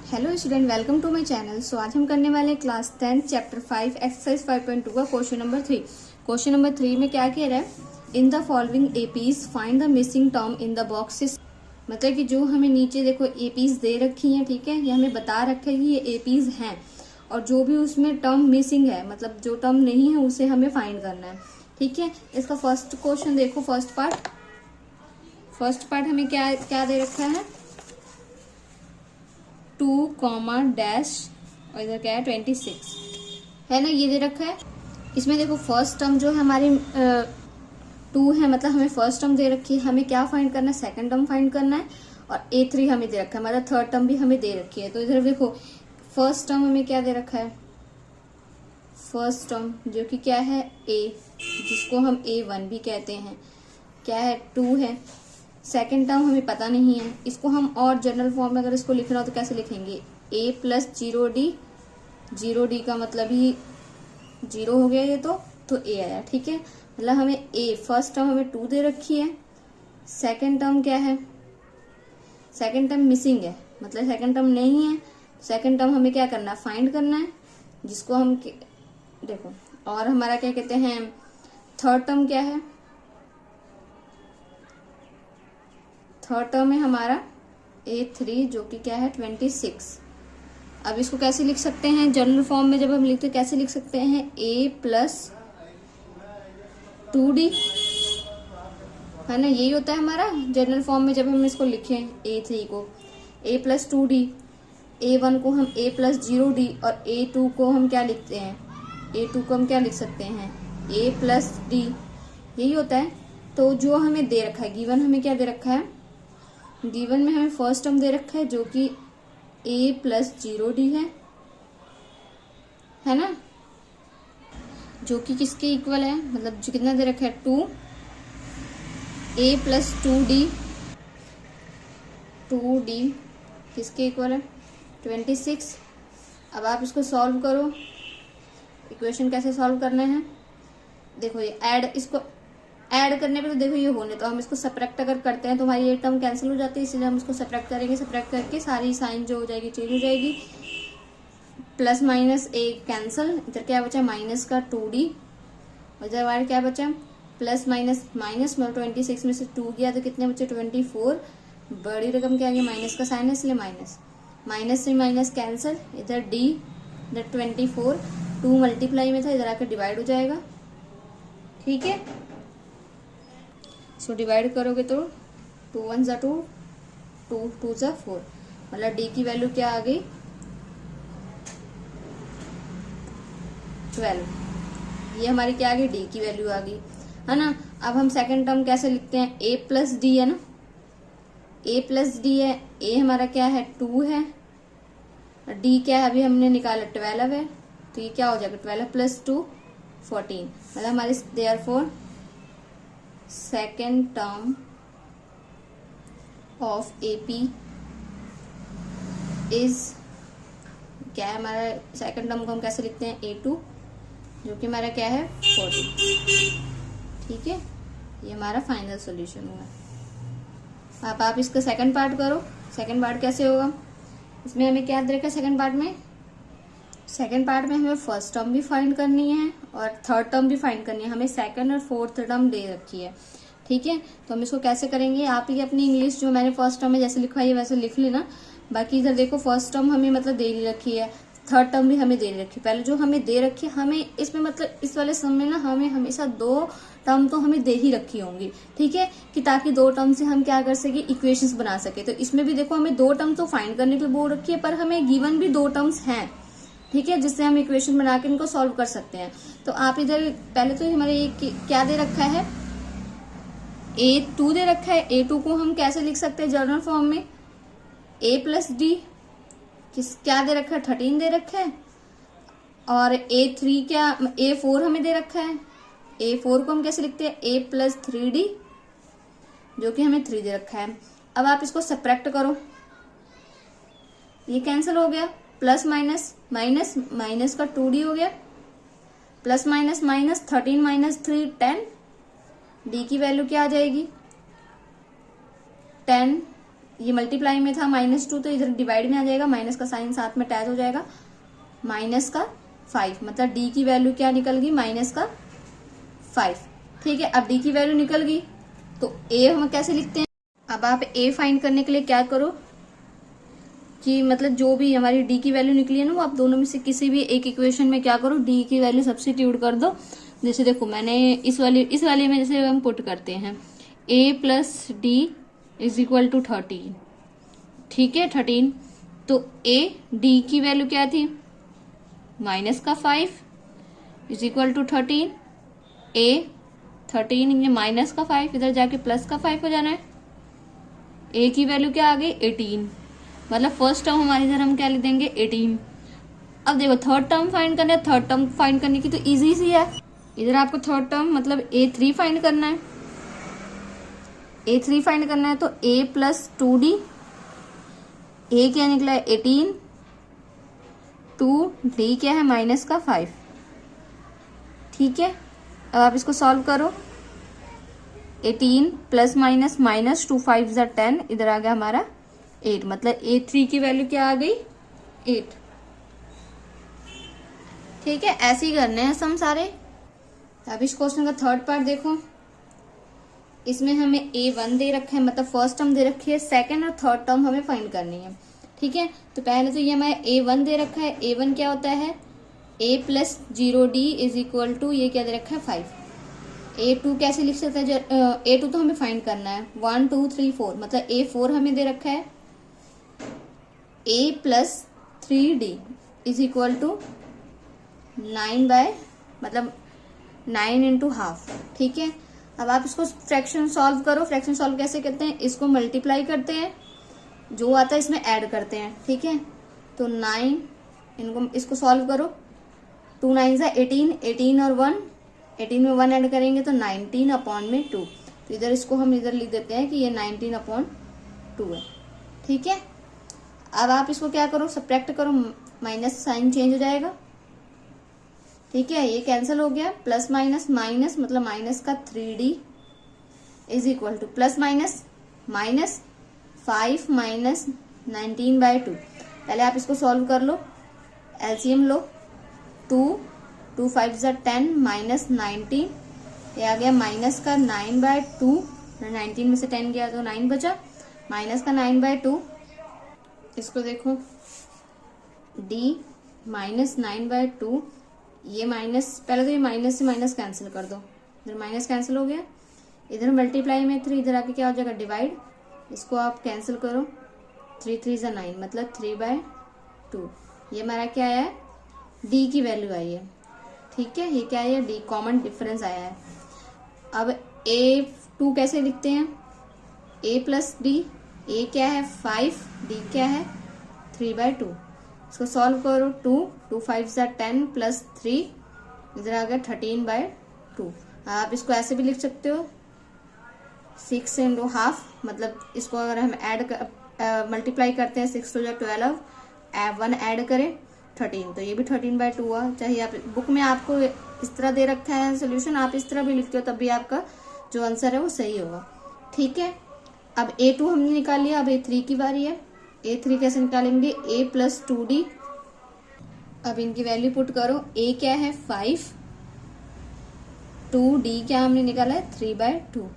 Hello student, welcome to my channel. So आज हम करने वाले हैं क्लास 10 चैप्टर 5 एक्सरसाइज 5.2 का क्वेश्चन नंबर 3। क्वेश्चन नंबर 3 में क्या कह रहा है, in the following APs find the missing term in the boxes. मतलब कि जो हमें नीचे देखो एपीज दे रखी हैं, ठीक है, ये हमें बता रखा है कि ये एपीज हैं और जो भी उसमें टर्म मिसिंग है, मतलब जो टर्म नहीं है उसे हमें फाइंड करना है। ठीक है, इसका फर्स्ट क्वेश्चन देखो, फर्स्ट पार्ट हमें क्या क्या दे रखा है, 2 कॉमा डैश और इधर क्या है 26 है ना, ये दे रखा है। इसमें देखो फर्स्ट टर्म जो है हमारी 2 है, मतलब हमें फर्स्ट टर्म दे रखी है, हमें क्या फाइंड करना है, सेकंड टर्म फाइंड करना है और A3 हमें दे रखा है, मतलब थर्ड टर्म भी हमें दे रखी है। तो इधर देखो फर्स्ट टर्म हमें क्या दे रखा है, फर्स्ट टर्म जो कि क्या है A, जिसको हम A1 भी कहते हैं, क्या है 2 है। सेकेंड टर्म हमें पता नहीं है, इसको हम और जनरल फॉर्म में अगर इसको लिखना हो तो कैसे लिखेंगे, A प्लस 0D, 0D का मतलब ही 0 हो गया ये, तो A आया। ठीक है, मतलब हमें A फर्स्ट टर्म हमें 2 दे रखी है, सेकेंड टर्म क्या है, सेकेंड टर्म मिसिंग है, मतलब सेकेंड टर्म नहीं है। सेकेंड टर्म हमें क्या करना है, फाइंड करना है, जिसको हम देखो, और हमारा क्या कहते हैं, थर्ड टर्म क्या है, थर्ड टर्म है हमारा A3 जो कि क्या है 26। अब इसको कैसे लिख सकते हैं, जनरल फॉर्म में जब हम लिखते हैं कैसे लिख सकते हैं, A प्लस 2D है ना, यही होता है हमारा जनरल फॉर्म में जब हम इसको लिखें, A3 को A प्लस 2D, A1 को हम A प्लस 0D और A2 को हम क्या लिखते हैं, A2 को हम क्या लिख सकते हैं, A प्लस D, यही होता है। तो जो हमें दे रखा है, गिवन हमें क्या दे रखा है, गिवन में हमें फर्स्ट टर्म दे रखा है जो कि A प्लस 0D है ना, जो कि किसके इक्वल है, मतलब जो कितना दे रखा है 2, A प्लस 2D किसके इक्वल है 26। अब आप इसको सॉल्व करो, इक्वेशन कैसे सॉल्व करना है, देखो ये इसको ऐड करने पे तो देखो ये होने, तो हम इसको सब्ट्रैक्ट अगर करते हैं तो हमारी ये टर्म कैंसिल हो जाती है, इसलिए हम इसको सब्ट्रैक्ट करेंगे। सब्ट्रैक्ट करके सारी साइन जो हो जाएगी चेंज हो जाएगी, प्लस माइनस A कैंसिल, इधर क्या बचा माइनस का 2D और इधर हमारे क्या बचा प्लस माइनस माइनस, मतलब 26 में से 2 गया तो कितने बचे 24, बड़ी रकम क्या आ गई, माइनस का साइन है इसलिए माइनस, माइनस से माइनस कैंसिल, इधर D, इधर 24, 2 मल्टीप्लाई में था, इधर आकर डिवाइड हो जाएगा। ठीक है, सो डिवाइड करोगे तो 2 1 ज़ा 2, 2 2 ज़ा 4, मतलब D की वैल्यू क्या आ गई 12, ये हमारी क्या आ गई D की वैल्यू आ गई, है ना। अब हम सेकंड टर्म कैसे लिखते हैं, A प्लस D है ना, A प्लस D है, A हमारा क्या है 2 है, D क्या है अभी हमने निकाला 12 है, तो ये क्या हो जाएगा 12 प्लस 2 14, मतलब हमारे therefore second term of AP is क्या है, हमारा सेकेंड टर्म को हम कैसे लिखते हैं A2 जो कि हमारा क्या है 40। ठीक है, ये हमारा फाइनल सॉल्यूशन हुआ। अब आप इसका सेकंड पार्ट करो, सेकंड पार्ट कैसे होगा, इसमें हमें क्या दे रखा है, सेकंड पार्ट में हमें फर्स्ट टर्म भी फाइंड करनी है और थर्ड टर्म भी फाइंड करनी है, हमें सेकंड और फोर्थ टर्म दे रखी है। ठीक है, तो हम इसको कैसे करेंगे, आप ही अपनी इंग्लिश जो मैंने फर्स्ट टर्म में जैसे लिखवाई है वैसे लिख लेना। बाकी इधर देखो फर्स्ट टर्म हमें मतलब दे रखी है, थर्ड टर्म भी हमें दे रखी है, पहले जो हमें दे रखी है हमें इसमें मतलब इस वाले सम में ना हमें हमेशा 2 टर्म तो हमें दे ही रखी होंगी। ठीक है, कि ताकि 2 टर्म से हम क्या कर सके, इक्वेशंस बना सके। तो इसमें भी देखो हमें 2 टर्म तो फाइंड करने के लिए बोल रखी है, पर हमें गिवन भी 2 टर्म्स हैं, ठीक है, जिससे हम इक्वेशन बना के इनको सॉल्व कर सकते हैं। तो आप इधर पहले तो हमारे ये क्या दे रखा है, A2 दे रखा है, A2 को हम कैसे लिख सकते हैं जनरल फॉर्म में, A प्लस D, क्या दे रखा है 13 दे रखा है, और A3 क्या A4 हमें दे रखा है, A4 को हम कैसे लिखते हैं A प्लस 3D जो कि हमें 3 दे रखा है। अब आप इसको सब्ट्रैक्ट करो, ये कैंसिल हो गया, प्लस माइनस माइनस माइनस का 2D हो गया, plus minus minus 13 minus 3 10, D की वैल्यू क्या आ जाएगी 10, ये मल्टीप्लाई में था -2, तो इधर डिवाइड में आ जाएगा, माइनस का साइन साथ में अटैच हो जाएगा, -5, मतलब डी की वैल्यू क्या निकल गई, -5। ठीक है, अब डी की वैल्यू निकल गई तो ए हम कैसे लिखते हैं। अब आप ए फाइंड करने के लिए क्या करो कि मतलब जो भी हमारी डी की वैल्यू निकली है ना, वो आप दोनों में से किसी भी एक इक्वेशन में क्या करो, डी की वैल्यू सब्स्टिट्यूट कर दो। जैसे देखो मैंने इस वाले में जैसे हम पुट करते हैं a plus D is equal to 13। ठीक है, 13, तो a d की वैल्यू क्या थी, -5 इज इक्वल टू 13, a 13 -5 इधर जाके +5 हो जाना है, a की वैल्यू क्या आ गई 18, मतलब फर्स्ट टर्म हमारी इधर हम क्या लिख देंगे 18। अब देखो थर्ड टर्म फाइंड करना है, थर्ड टर्म फाइंड करने की तो इजी सी है, इधर आपको थर्ड टर्म मतलब a3 फाइंड करना है, a3 फाइंड करना है तो a प्लस 2d, a क्या निकला है 18, 2d क्या है -5। ठीक है, अब आप इसको सॉल्व करो, 18 प्लस माइनस 2 5 ज़ा 10, इधर आ गया हमारा 8, मतलब a3 की वैल्यू क्या आ गई 8। ठीक है, ऐसे ही करने हैं सम सारे। अब इस क्वेश्चन का थर्ड पार्ट देखो, इसमें हमें a1 दे रखा है, मतलब फर्स्ट टर्म दे रखी है, सेकंड और थर्ड टर्म हमें फाइंड करनी है। ठीक है, तो पहले तो ये हमें a1 दे रखा है, a1 क्या होता है a plus 0d is equal to, ये क्या दे रखा है 5। a2 कैसे लिख सकते हैं, a2 तो हमें फाइंड करना है, 1 2 3 4, मतलब a4 हमें दे रखा है, a plus 3d is equal to 9 मतलब 9 इंटू हाफ। ठीक है, अब आप इसको फ्रैक्शन सॉल्व करो। फ्रैक्शन सॉल्व कैसे करते हैं, इसको मल्टीप्लाई करते हैं, जो आता है इसमें ऐड करते हैं। ठीक है, तो 9 इसको सॉल्व करो, 2 9 ज़ा 18, 18 और 1, 18 में 1 ऐड करेंगे तो 19 अपॉन में 2, तो इधर इसको हम इधर लिख देते हैं कि ये 19 अपॉन 2 है। ठीक है, अब आप इसको क्या करो, सब्ट्रैक्ट करो, माइनस साइन चेंज हो जाएगा। ठीक है, ये कैंसिल हो गया, प्लस माइनस माइनस, मतलब माइनस का 3d is equal two plus minus -5 minus 19/2। पहले आप इसको सॉल्व कर लो, एलसीएम लो, 2 5 ज़ा 10 माइनस 19, ये आ गया माइनस का 9/2, 19 में से 10 गया तो 9 बचा, माइनस का 9/2। इसको देखो d माइनस 9/2, ये माइनस, पहले तो ये माइनस से माइनस कैंसिल कर दो, इधर माइनस कैंसिल हो गया, इधर मल्टीप्लाई में 3, इधर आके क्या हो जाएगा डिवाइड, इसको आप कैंसिल करो, 3 3 ज़ा 9, मतलब 3/2। ये हमारा क्या आया है, डी की वैल्यू आई है। ठीक है, ये क्या है, डी कॉमन डिफरेंस आया है। अब a2 कैसे लिखते हैं, a प्लस डी, a क्या है 5, d क्या है 3/2। इसको सॉल्व करो, 2 5 ज़ा 10 प्लस 3, इधर आ गया 13/2। आप इसको ऐसे भी लिख सकते हो 6 इंटू हाफ, मतलब इसको अगर हम मल्टीप्लाई करते हैं 6 to 12, 1 ऐड करें 13, तो ये भी 13/2 हुआ। चाहे आप बुक में आपको इस तरह दे रखा है सोल्यूशन, आप इस तरह भी लिखते हो तब भी आपका जो आंसर है वो सही होगा। ठीक है, अब a2 हमने निकाल लिया, अब a3 की बारी है। a3 कैसे निकालेंगे, a प्लस 2d, अब इनकी वैल्यू पुट करो, a क्या है 5, 2d क्या हमने निकाला है 3/2।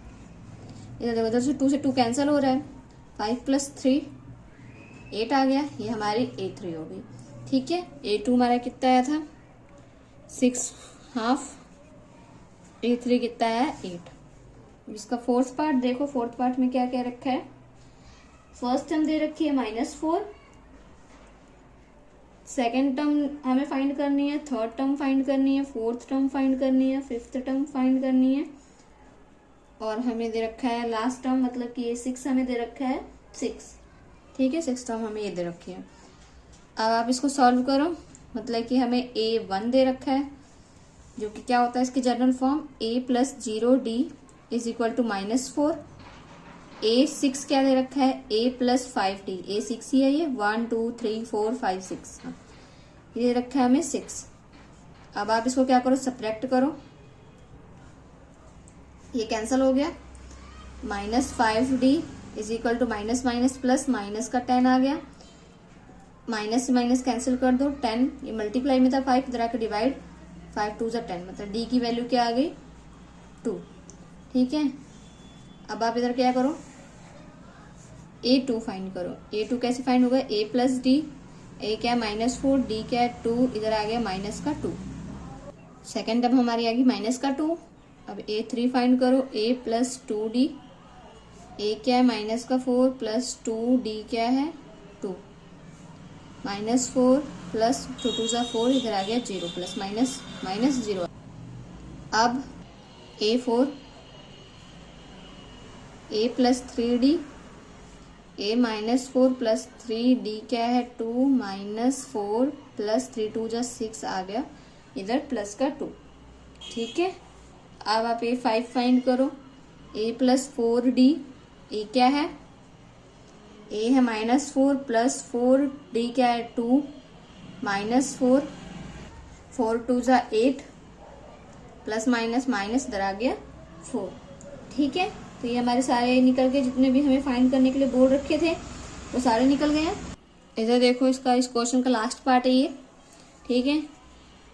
इधर देखो, इधर से 2 से 2 कैंसिल हो रहा है, 5 प्लस 3 8 आ गया, ये हमारी a3 हो गई। ठीक है, a2 हमारा कितना आया था 6/2, a3 कितना आया 8। इसका फोर्थ पार्ट देखो, फोर्थ पार्ट में क्या क्या रखा है, फर्स्ट टर्म दे रखी है -4, सेकेंड टर्म हमें फाइंड करनी है, थर्ड टर्म फाइंड करनी है, फोर्थ टर्म फाइंड करनी है, फिफ्थ टर्म फाइंड करनी है, और हमें दे रखा है लास्ट टर्म, मतलब कि ये 6 हमें दे रखा है 6। ठीक है, 6 टर्म हमें ये दे रखी है। अब आप इसको सॉल्व करो, मतलब कि हमें a1 दे रखा है, जो कि क्या होता है इसकी general form, a plus 0d is equal to -4, a6 क्या दे रखा है, a प्लस 5d, a6 ही है ये, 1 2 3 4 5 6, ये दे रखा है हमें 6। अब आप इसको क्या करो, सब्ट्रैक्ट करो, ये कैंसिल हो गया, -5d is equal to minus minus plus, minus का 10 आ गया, माइनस से माइनस कैंसिल कर दो, 10 ये मल्टीप्लाई में था 5, इधर आकर डिवाइड, 5 2 10, मतलब डी की वैल्यू क्या आ गई 2। ठीक है, अब आप इधर क्या करो, A2 फाइंड करो। A2 कैसे फाइंड होगा, A प्लस डी, ए क्या है -4, डी क्या है 2, इधर आ गया माइनस का 2, सेकेंड टर्म हमारी आ गई माइनस का 2। अब A3 फाइंड करो, A प्लस 2D, ए क्या है माइनस का 4 प्लस 2D क्या है 2, -4 प्लस 2 2 4, इधर आ गया 0 प्लस माइनस माइनस 0। अब A4, A plus 3D, A -4 plus 3D क्या है 2, -4 प्लस 3 2 6 आ गया, इधर प्लस का 2। ठीक है, अब आप A5 फाइंड करो, A प्लस 4D, A क्या है, A है -4 प्लस 4D क्या है 2, -4 4 2 8 प्लस माइनस माइनस, इधर आ गया 4। ठीक है, तो ये हमारे सारे निकल गए, जितने भी हमें फाइंड करने के लिए बोल रखे थे वो सारे निकल गए हैं। इधर देखो, इसका इस क्वेश्चन का लास्ट पार्ट है ये। ठीक है,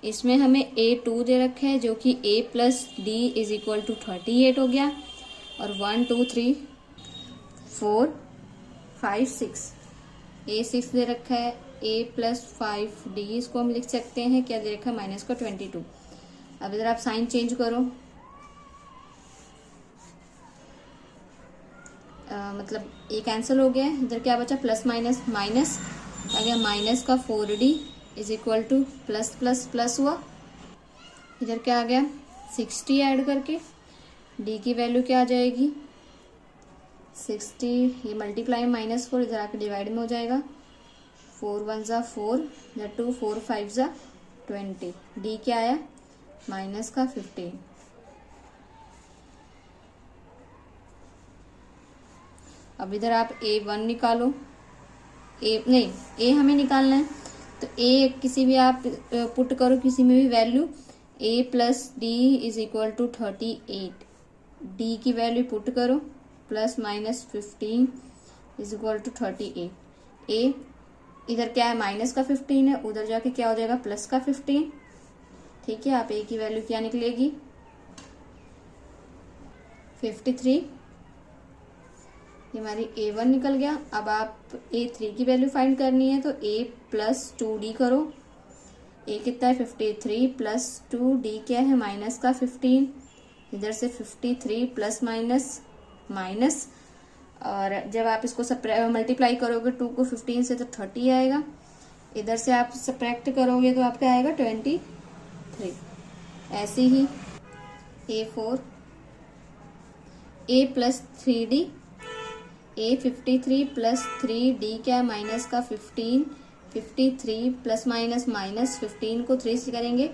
इसमें हमें A2 दे रखा है जो कि A plus D is equal to 38 हो गया, और 1 2 3 4 5 6, A6 दे रखा है, A प्लस 5D इसको हम लिख सकते हैं, क्या दे रखा है माइनस का 22। अब इधर आप साइन चेंज करो, मतलब A कैंसिल हो गया, इधर क्या बचा प्लस माइनस माइनस आ गया, माइनस का 4D is equal two plus plus plus हुआ, इधर क्या आ गया 60 ऐड करके, D की वैल्यू क्या आ जाएगी 60, ये मल्टीप्लाई -4 इधर आके डिवाइड में हो जाएगा, 4 1 4, इधर 2 4 5 20, D क्या आया माइनस का 15। अब इधर आप A1 निकालो, A हमें निकालना है, तो A किसी भी आप पुट करो, किसी में भी value, A plus D is equal to 38, D की वैल्यू पुट करो, plus minus 15 is equal to 38, A इधर क्या है माइनस का 15 है, उधर जाके क्या हो जाएगा प्लस का 15। ठीक है, आप A की वैल्यू क्या निकलेगी 53, ये हमारी A1 निकल गया। अब आप A3 की वैल्यू फाइंड करनी है, तो A प्लस 2D करो, A कितना है 53 प्लस 2D क्या है माइनस का 15, इधर से 53 प्लस माइनस माइनस, और जब आप इसको मल्टीप्लाई करोगे 2 को 15 से तो 30 आएगा, इधर से आप सब्ट्रैक्ट करोगे तो आपका आएगा 23। ऐसे ही A4, A plus 3D, A 53 plus 3D क्या है माइनस का 15, 53 प्लस माइनस माइनस 15 को 3 से करेंगे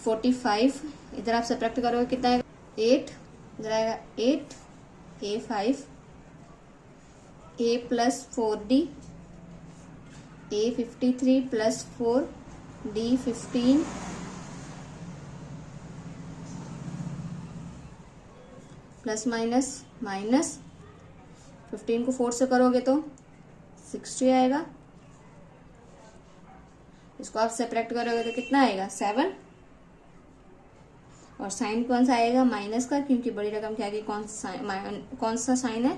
45, इधर आप सब्ट्रैक्ट करोगे कितना आएगा 8, इधर आएगा 8, A5, A plus 4D, A 53 plus 4, D 15 plus minus minus 15 को 4 से करोगे तो 60 आएगा, इसको आप सेपरेट करोगे तो कितना आएगा 7, और साइन कौन सा आएगा माइनस का, क्योंकि बड़ी रकम के आगे कौन सा साइन है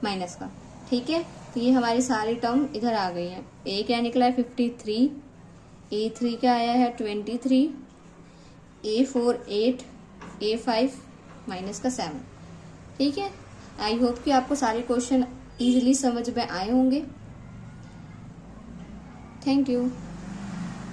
माइनस का। ठीक है, तो ये हमारी सारी टर्म इधर आ गई है। A क्या निकला है 53, A3 क्या आया है 23, A4 8, A5 माइनस का 7। ठीक है, आई होप कि आपको सारे क्वेश्चन इजीली समझ में आए होंगे। Thank you.